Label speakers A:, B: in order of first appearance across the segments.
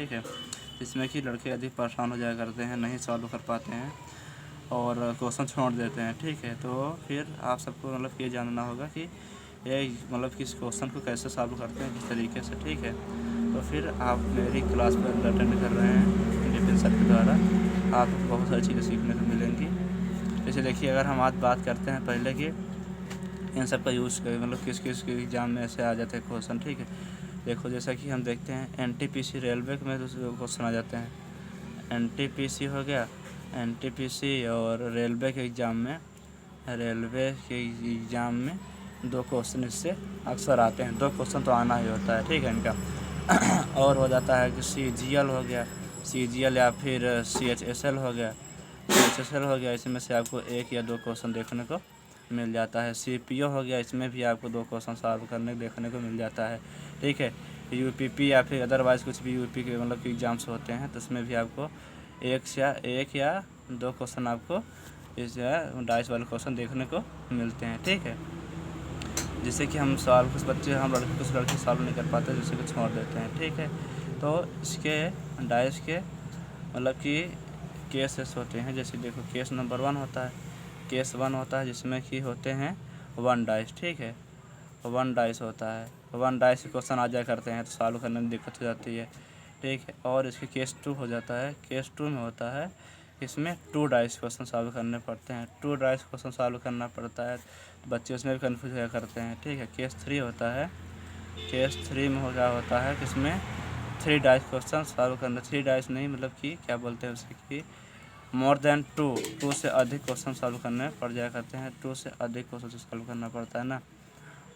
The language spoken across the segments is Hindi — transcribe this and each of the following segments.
A: ठीक है। इसमें कि लड़के अधिक परेशान हो जाया करते हैं, नहीं सॉल्व कर पाते हैं और क्वेश्चन छोड़ देते हैं। ठीक है, तो फिर आप सबको मतलब ये जानना होगा कि ये मतलब कि इस क्वेश्चन को कैसे सॉल्व करते हैं, किस तरीके से। ठीक है, तो फिर आप मेरी क्लास पर अटेंड कर रहे हैं नितिन सर के द्वारा, आपको बहुत सारी चीज़ें सीखने को मिलेंगी। जैसे देखिए, अगर हम आज बात करते हैं पहले कि इन सब का यूज़ करें, मतलब किस किस के एग्ज़ाम में ऐसे आ जाते हैं क्वेश्चन। ठीक है, देखो जैसा कि हम देखते हैं एनटीपीसी रेलवे में क्वेश्चन आ जाते हैं। एनटीपीसी हो गया, एनटीपीसी और रेलवे के एग्ज़ाम में, रेलवे के एग्ज़ाम में 2 क्वेश्चन इससे अक्सर आते हैं। 2 क्वेश्चन तो आना ही होता है। ठीक है इनका। और हो जाता है कि सीजीएल हो गया, सीजीएल या फिर सीएचएसएल हो गया, सीएचएसएल हो गया, इसमें से आपको 1 या 2 क्वेश्चन देखने को मिल जाता है। सीपीओ हो गया, इसमें भी आपको 2 क्वेश्चन सॉल्व करने देखने को मिल जाता है। ठीक है, यूपीपी या फिर अदरवाइज़ कुछ भी यूपी के मतलब कि एग्ज़ाम्स होते हैं, तो इसमें भी आपको 1 या 2 क्वेश्चन आपको इस डाइस वाले क्वेश्चन देखने को मिलते हैं। ठीक है, जिससे कि हम सॉल्व, कुछ बच्चे हम लड़के कुछ लड़के सॉल्व नहीं कर पाते, जिससे कि छोड़ देते हैं। ठीक है, तो इसके डाइस के मतलब कि केसेस होते हैं। जैसे देखो, केस नंबर 1 होता है, केस 1 होता है जिसमें कि होते हैं 1 डाइस। ठीक है, 1 डाइस होता है, 1 डाइस के क्वेश्चन आ जाया करते हैं, तो सॉल्व करने में दिक्कत हो जाती है। ठीक है, और इसके केस 2 हो जाता है, केस 2 में होता है, इसमें 2 डाइस क्वेश्चन सॉल्व करने पड़ते हैं। 2 डाइस क्वेश्चन सॉल्व करना पड़ता है, बच्चे उसमें भी कन्फ्यूज होया करते हैं। ठीक है, केस 3 होता है, केस 3 में क्या होता है, इसमें 3 डाइस क्वेश्चन सॉल्व करना, 3 डाइस नहीं, मतलब कि क्या बोलते हैं उसे कि मोर देन 2 से अधिक क्वेश्चन सॉल्व करने पड़ जाया करते हैं। 2 से अधिक क्वेश्चन सॉल्व करना पड़ता है ना,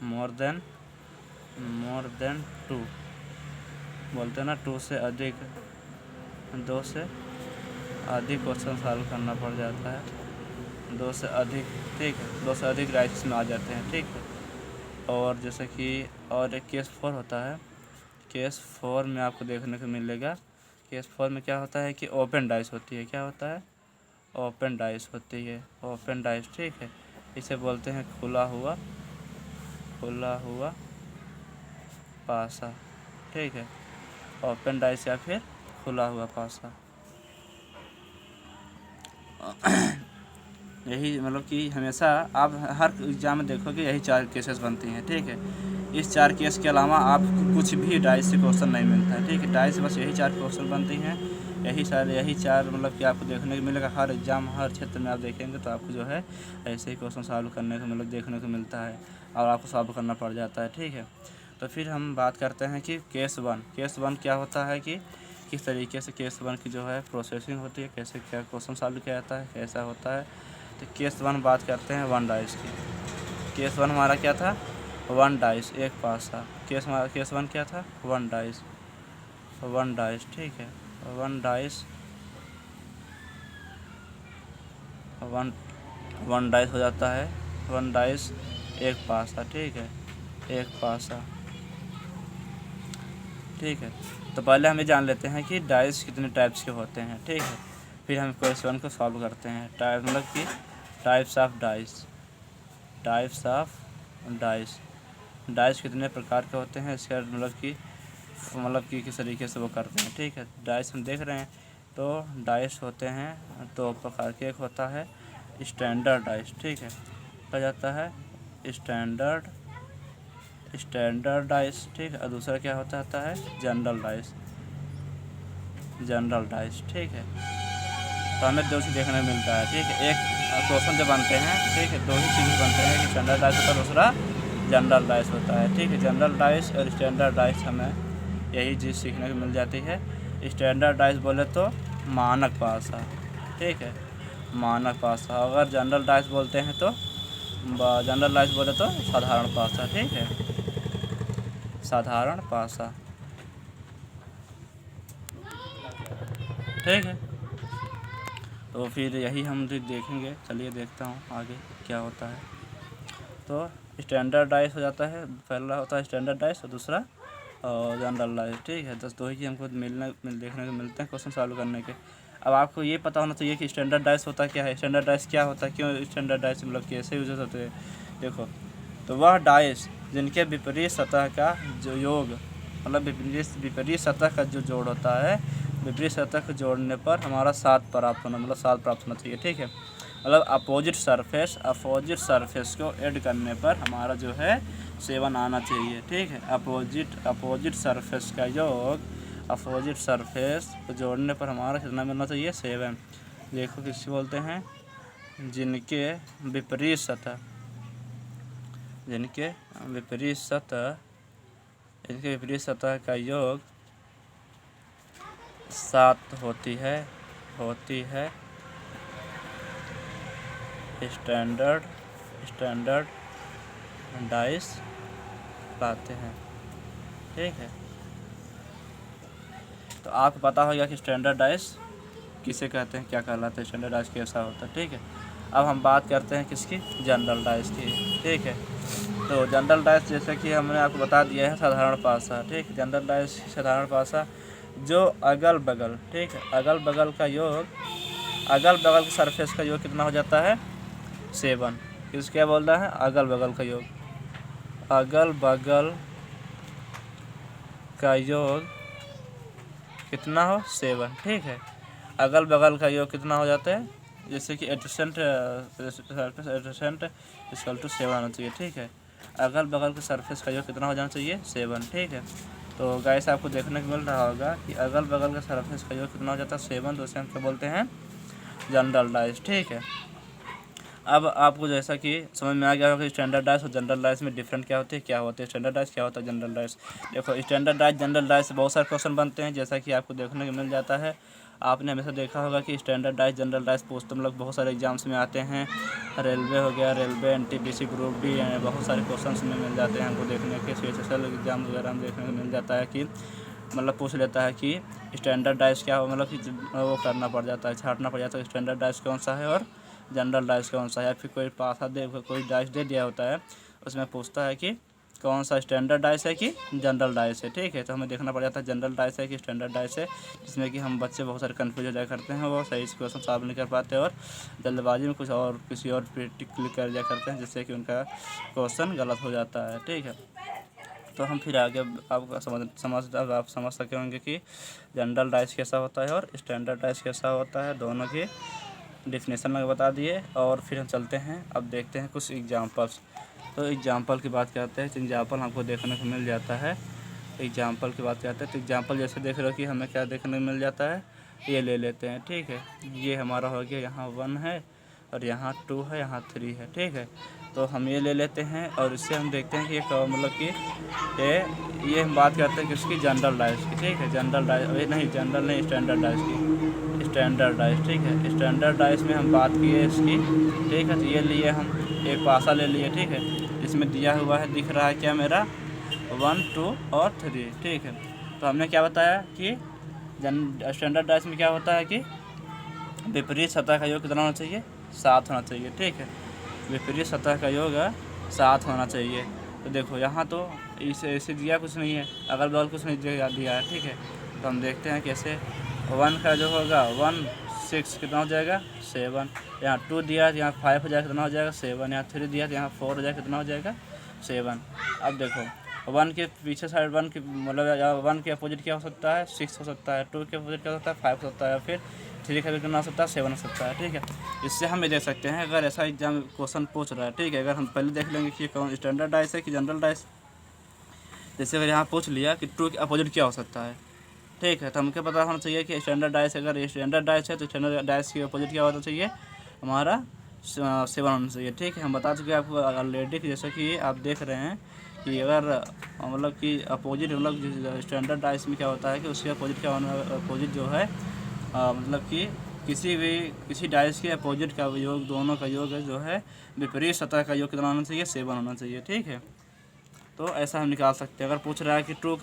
A: मोर देन 2 बोलते हैं ना, 2 से अधिक, 2 से अधिक क्वेश्चन सॉल्व करना पड़ जाता है, 2 से अधिक। ठीक है, 2 से अधिक राइट्स में आ जाते हैं। ठीक है, और जैसे कि और एक केस 4 होता है, केस 4 में आपको देखने को मिलेगा, केस 4 में क्या होता है कि ओपन डाइस होती है। क्या होता है? ओपन डाइस होती है, ओपन डाइस। ठीक है, इसे बोलते हैं खुला हुआ पासा। ठीक है, ओपन डाइस या फिर खुला हुआ पासा। यही मतलब कि हमेशा आप हर एग्ज़ाम में देखोगे यही 4 केसेस बनती हैं। ठीक है, इस 4 केस के अलावा आपको कुछ भी डाइस से क्वेश्चन नहीं मिलता है। ठीक है, डाइस बस यही 4 क्वेश्चन बनती हैं, यही 4 मतलब कि आपको देखने को मिलेगा। हर एग्ज़ाम, हर क्षेत्र में आप देखेंगे तो आपको जो है ऐसे ही क्वेश्चन सॉल्व करने को मतलब देखने को मिलता है और आपको सॉल्व करना पड़ जाता है। ठीक है, तो फिर हम बात करते हैं कि केस 1 क्या होता है, कि किस तरीके से केस 1 की जो है प्रोसेसिंग होती है, कैसे क्या क्वेश्चन सॉल्व किया जाता है, कैसा होता है। तो केस 1 बात करते हैं 1 डाइस की। केस 1 हमारा क्या था? 1 डाइस, 1 पासा। केस 1 क्या था? 1 डाइस, 1 डाइस। ठीक है, 1 डाइस, 1 डाइस हो जाता है, 1 डाइस 1 पासा। ठीक है, 1 पासा। ठीक है, तो पहले हम ये जान लेते हैं कि डाइस कितने टाइप्स के होते हैं। ठीक है, फिर हम क्वेश्चन को सॉल्व करते हैं। टाइप मतलब कि types of dice, types of dice, dice कितने प्रकार के होते हैं, इसका मतलब कि किस तरीके से वो करते हैं। ठीक है, डाइस हम देख रहे हैं, तो डाइस होते हैं 2 प्रकार के। एक होता है स्टैंडर्ड डाइस। ठीक है, कहा जाता है स्टैंडर्ड डाइस। ठीक है, और दूसरा क्या होता है जनरल डाइस, जनरल डाइस। ठीक है, तो हमें 2 चीज़ देखने को मिलता है। ठीक है, एक क्वेश्चन जो बनते हैं, ठीक है, 2 ही चीज़ें बनते हैं कि स्टैंडर्ड डाइस होता है, दूसरा जनरल डाइस होता है। ठीक है, जनरल डाइस और स्टैंडर्ड डाइस हमें यही चीज़ सीखने को मिल जाती है। स्टैंडर्ड डाइस बोले तो मानक पासा। ठीक है, मानक पासा। अगर जनरल डाइस बोलते हैं तो जनरल डाइस बोले तो साधारण पासा। ठीक है, साधारण पासा। ठीक है, तो फिर यही हम देखेंगे। चलिए देखता हूँ आगे क्या होता है। तो स्टैंडर्ड डाइस हो जाता है, पहला होता है स्टैंडर्ड डाइस और दूसरा जनरल डाइस। ठीक है, तो 2 ही हमको देखने को मिलते हैं क्वेश्चन सॉल्व करने के। अब आपको ये पता होना चाहिए कि स्टैंडर्ड डाइस होता क्या है, स्टैंडर्ड डाइस क्या होता है, क्यों स्टैंडर्ड डाइस मतलब कैसे यूज होते हैं। देखो, तो वह डाइस जिनके विपरीत सतह का जो योग मतलब विपरीत सतह का जो जोड़ होता है, विपरीत सतह को जोड़ने पर हमारा 7 प्राप्त होना, मतलब 7 प्राप्त होना चाहिए। ठीक है, मतलब अपोजिट सरफेस को ऐड करने पर हमारा जो है 7 आना चाहिए। ठीक है, अपोजिट सरफेस का योग, अपोजिट सरफेस को जोड़ने पर हमारा कितना मिलना चाहिए? 7। देखो किससे बोलते हैं? जिनके विपरीत सतह, इनके विपरीत सतह का योग 7 होती है स्टैंडर्ड डाइस लाते हैं। ठीक है, तो आपको पता होगा कि स्टैंडर्ड डाइस किसे कहते हैं, क्या कहलाता है, स्टैंडर्ड डाइस कैसा होता है। ठीक है, अब हम बात करते हैं किसकी? जनरल डाइस की। ठीक है, तो जनरल डाइस जैसे कि हमने आपको बता दिया है साधारण पासा। ठीक है, जनरल डाइस साधारण पासा जो अगल बगल, ठीक है, अगल बगल के सरफेस का योग कितना हो जाता है? 7। किस क्या बोल रहा है? अगल बगल का योग, अगल बगल का योग कितना हो? 7। ठीक है, अगल बगल का योग कितना हो जाता है? जैसे कि एडजेसेंट इक्वल टू 7 होना चाहिए। ठीक है, अगल बगल के सरफेस का योग कितना हो जाना चाहिए? 7। ठीक है, तो गाइस आपको देखने को मिल रहा होगा कि अगल बगल के सरफेस का योग कितना हो जाता है? 7। तो उसे हम क्या बोलते हैं? General dice. ठीक है, अब आपको जैसा कि समझ में आ गया होगा कि स्टैंडर्ड डाइस और जनरल डाइस में डिफरेंट क्या होते हैं, स्टैंडर्ड डाइस क्या होता है, जनरल डाइस। देखो स्टैंडर्ड डाइस जनरल डाइस से बहुत सारे क्वेश्चन बनते हैं, जैसा कि आपको देखने को मिल जाता है। आपने हमेशा देखा होगा कि standard dice general dice post मतलब बहुत सारे एग्जाम्स में आते हैं। रेलवे हो गया, रेलवे, NTPC ग्रुप डी, बहुत सारे क्वेश्चन में मिल जाते हैं हमको देखने के। SSL एग्जाम वगैरह में देखने को मिल जाता है कि मतलब पूछ लेता है कि स्टैंडर्ड डाइस क्या हो, मतलब कि वो करना पड़ जाता है, छांटना पड़ जाता है स्टैंडर्ड डाइस कौन सा है और जनरल डाइस कौन सा है। या फिर कोई पासा कोई डाइस दे दिया होता है, उसमें पूछता है कि कौन सा स्टैंडर्ड डाइस है कि जनरल डाइस है। ठीक है, तो हमें देखना पड़ जाता है जनरल डाइस है कि स्टैंडर्ड डाइस है, जिसमें कि हम बच्चे बहुत सारे कन्फ्यूज हो जाया करते हैं, वो सही से क्वेश्चन सॉल्व नहीं कर पाते और जल्दबाजी में कुछ और किसी और पे टिक क्लिक कर दिया करते हैं, जिससे कि उनका क्वेश्चन गलत हो जाता है। ठीक है, तो हम फिर आगे आपको आप समझ सके होंगे कि जनरल डाइस कैसा होता है और स्टैंडर्ड डाइस कैसा होता है, दोनों की डेफिनेशन में बता दिए। और फिर हम चलते हैं, अब देखते हैं कुछ एग्जांपल्स। तो एग्जांपल की बात करते हैं, तो एग्जांपल हमको देखने को मिल जाता है। एग्जांपल की बात करते हैं, तो एग्जांपल जैसे देख रहे हो कि हमें क्या देखने को मिल जाता है, ये ले लेते हैं। ठीक है, ये हमारा हो गया, यहाँ 1 है और यहाँ 2 है, यहाँ 3 है। ठीक है, तो हम ये ले लेते हैं और इससे हम देखते हैं कि मतलब कि ये हम बात करते हैं कि उसकी जनरल डाइस की। ठीक है, जनरल डाइस नहीं, जनरल नहीं, स्टैंडर्ड डाइस की, स्टैंडर्ड डाइस। ठीक है, स्टैंडर्ड डाइस में हम बात किए इसकी। ठीक है, तो ये लिए हम एक पासा ले लिए। ठीक है, इसमें दिया हुआ है, दिख रहा है क्या मेरा 1, 2 और 3। ठीक है, तो हमने क्या बताया कि स्टैंडर्ड डाइस में क्या होता है कि विपरीत सतह का योग कितना होना चाहिए? 7 होना चाहिए। ठीक है, विपरीत सतह का योग 7 होना चाहिए। तो देखो यहाँ तो इसे ऐसे दिया कुछ नहीं है, अगल बगल कुछ नहीं दिया है। ठीक है, तो हम देखते हैं कैसे 1 का जो होगा 1, 6 कितना हो जाएगा? 7। यहाँ 2 दिया है, यहाँ 5 हो जाएगा, कितना हो जाएगा? 7। यहाँ 3 दिया है, यहाँ 4 हो जाएगा, कितना हो जाएगा? 7। अब देखो 1 के पीछे साइड 1 के मतलब 1 के अपोजिट क्या हो सकता है? 6 हो सकता है। 2 के अपोजिट क्या हो सकता है? 5 हो सकता है। फिर 3 का भी कितना हो सकता है? 7 हो सकता है। ठीक है, इससे हम ये देख सकते हैं अगर ऐसा एग्जाम क्वेश्चन पूछ रहा है। ठीक है, अगर हम पहले देख लेंगे कि कौन स्टैंडर्ड डाइस है कि जनरल डाइस। जैसे अगर यहाँ पूछ लिया कि 2 के अपोजिट क्या हो सकता है। ठीक है, तो हमको पता होना चाहिए कि स्टैंडर्ड डाइस, अगर स्टैंडर्ड डाइस है तो स्टैंडर्ड डाइस के अपोजिट क्या होना चाहिए? हमारा 7 होना चाहिए। ठीक है, हम बता चुके आपको ऑलरेडी कि जैसे कि आप देख रहे हैं कि अगर मतलब कि अपोजिट मतलब स्टैंडर्ड डाइस में क्या होता है कि उसके अपोजिट क्या होना, अपोजिट जो है मतलब कि किसी डाइस के अपोजिट का योग, दोनों का योग जो है विपरीत सतह का योग कितना होना चाहिए? 7 होना चाहिए। ठीक है, तो ऐसा हम निकाल सकते हैं। अगर पूछ रहा है कि 2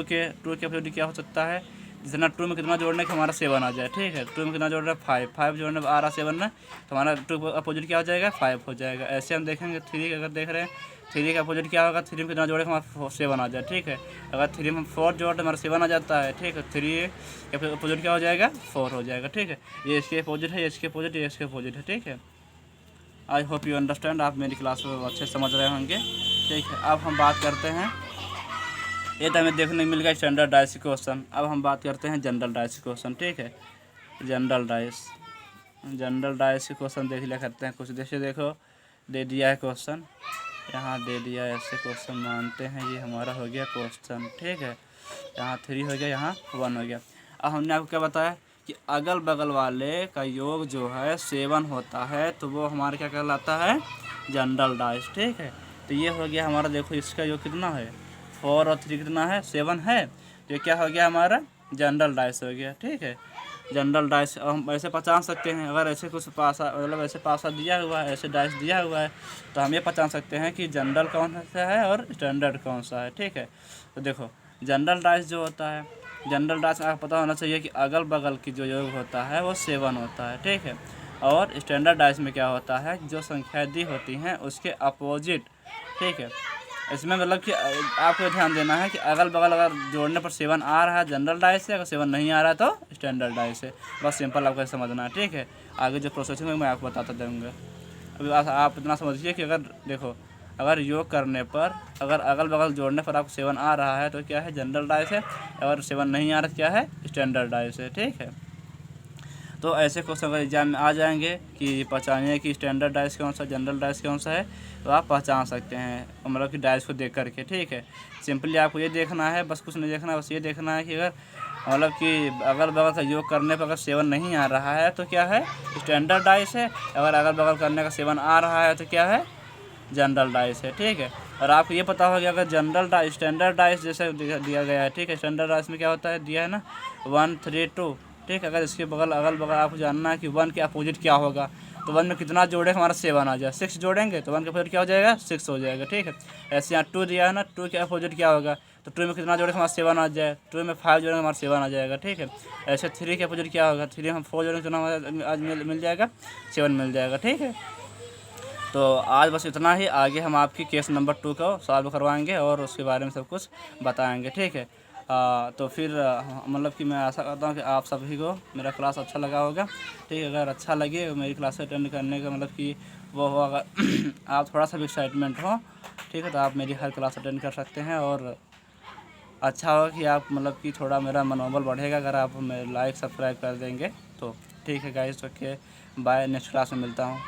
A: के अपोजिट क्या हो सकता है, जितना 2 में कितना जोड़ने का हमारा 7 आ जाए। ठीक है, 2 में कितना जोड़ रहा है? 5 जोड़ने पर आ रहा 7 में, तो हमारा 2 अपोजिट क्या हो जाएगा? 5 हो जाएगा। ऐसे हम देखेंगे 3 अगर देख रहे हैं 3 का अपोजिट क्या होगा? 3 में कितना जोड़े हमारा 7 आ जाए। ठीक है, अगर 3 में 4 जोड़ हमारा 7 आ जाता है। ठीक है, 3 के अपोजिट क्या हो जाएगा? 4 हो जाएगा। ठीक है, ये इसके अपोजिट है, ये इसके अपोजिट, ये इसके अपोजिट है। ठीक है, आई होप यू अंडरस्टैंड, आप मेरी क्लास में अच्छे समझ रहे होंगे। ठीक है, अब हम बात करते हैं ये तो हमें देखने को मिल गया स्टैंडर्डाइज क्वेश्चन। अब हम बात करते हैं जनरलाइज क्वेश्चन, ठीक है। जनरलाइज क्वेश्चन देख लिया करते हैं कुछ। जैसे देखो दे दिया है क्वेश्चन, यहाँ दे दिया है, ऐसे क्वेश्चन मानते हैं ये हमारा हो गया क्वेश्चन, ठीक है। यहाँ 3 हो गया, यहाँ 1 हो गया। अब हमने आपको क्या बताया कि अगल बगल वाले का योग जो है 7 होता है तो वो हमारा क्या कहलाता है, जनरलाइज, ठीक है। तो ये हो गया हमारा, देखो इसका योग कितना है 4 और 3 कितना है 7 है, तो ये क्या हो गया हमारा जनरलाइज हो गया, ठीक है। जनरल डाइस हम ऐसे पहचान सकते हैं, अगर ऐसे कुछ पासा मतलब ऐसे पासा दिया हुआ है, ऐसे डाइस दिया हुआ है तो हम ये पहचान सकते हैं कि जनरल कौन सा है और स्टैंडर्ड कौन सा है, ठीक है। तो देखो जनरल डाइस जो होता है, जनरल डाइस आपको पता होना चाहिए कि अगल बगल की जो योग होता है वो 7 होता है, ठीक है। और स्टैंडर्ड डाइस में क्या होता है, जो संख्या दी होती हैं उसके अपोजिट, ठीक है। इसमें मतलब कि आपको ध्यान देना है कि अगल बगल अगर जोड़ने पर 7 आ रहा है जनरल डाइस से, अगर 7 नहीं आ रहा है तो स्टैंडर्ड डाइस से। बस सिंपल आपको समझना है, ठीक है। आगे जो प्रोसेसिंग है मैं आपको बताता जाऊँगा। अभी आप इतना समझिए कि अगर देखो अगर योग करने पर अगर अगल बगल जोड़ने पर आपको 7 आ रहा है तो क्या है जनरल डाइस है, अगर 7 नहीं आ रहा तो क्या है स्टैंडर्ड डाइस है, ठीक है। तो ऐसे क्वेश्चन अगर एग्जाम में आ जाएंगे कि पहचानिए कि स्टैंडर्ड डाइस कौन सा जनरल डाइस कौन सा है, तो आप पहचान सकते हैं मतलब कि डाइस को देख करके, ठीक है। सिंपली आपको ये देखना है, बस कुछ नहीं देखना है, बस ये देखना है कि अगर मतलब कि अगल बगल का योग करने पर अगर 7 नहीं आ रहा है तो क्या है स्टैंडर्ड डाइस है, अगर अगल बगल करने का 7 आ रहा है तो क्या है जनरल डाइस है, ठीक है। और आपको ये पता होगा अगर जनरल डाइस स्टैंडर्ड डाइस जैसे दिया गया है, ठीक है। स्टैंडर्ड डाइस में क्या होता है, दिया है ना 1 3 2, ठीक है। अगर इसके बगल अगल बगल आपको जानना है कि 1 के अपोजिट क्या होगा, तो 1 में कितना जोड़े हमारा 7 आ जाए, 6 जोड़ेंगे तो 1 के अपोजिट क्या हो जाएगा 6 हो जाएगा, ठीक है। ऐसे यहाँ 2 दिया है ना, 2 के अपोजिट क्या होगा, तो 2 में कितना जोड़े हमारा 7 आ जाए, 2 में 5 जोड़ेंगे हमारा 7 आ जाएगा, ठीक है। ऐसे 3 के अपोजिट क्या होगा, 3 में हम 4 जोड़ेंगे कितना हमारा आज मिल जाएगा 7 मिल जाएगा, ठीक है। तो आज बस इतना ही, आगे हम आपकी केस नंबर 2 को सॉल्व करवाएंगे और उसके बारे में सब कुछ बताएंगे, ठीक है। तो फिर मतलब कि मैं आशा करता हूँ कि आप सभी को मेरा क्लास अच्छा लगा होगा, ठीक है। अगर अच्छा लगे मेरी क्लास अटेंड करने का मतलब कि वो हो, अगर आप थोड़ा सा भी एक्साइटमेंट हो, ठीक है, तो आप मेरी हर क्लास अटेंड कर सकते हैं। और अच्छा होगा कि आप मतलब कि थोड़ा मेरा मनोबल बढ़ेगा अगर आप मेरे लाइक सब्सक्राइब कर देंगे तो, ठीक है guys. Okay bye, next class में मिलता हूँ।